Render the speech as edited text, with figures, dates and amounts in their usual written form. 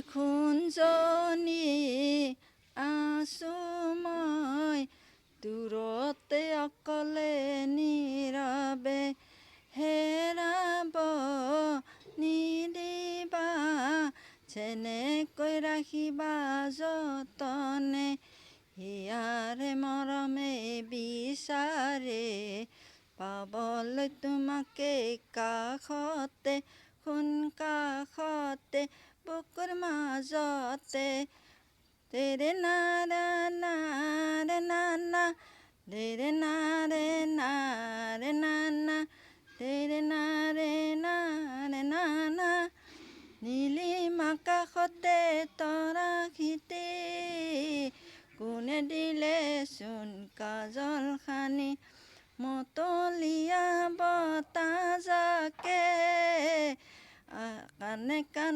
কুঞ্জনী আছো মই দূৰতে অকলে নীৰৱে হেৰাব নিদিবা যেনেকৈ ৰাখিবা যতনে হিয়াৰে মৰমে বিচাৰে পাবলৈ তোমাকে কাষতে সোণ কাষতে বুকুৰ মাজতে তেৰে নাৰা নানা তেৰে নানা তেৰে নানা নীলিম আকাশতে তৰাখিতে কোনে দিলে চোন কাজল সানি মতলীয়া বতাহ জাকে কানে কানে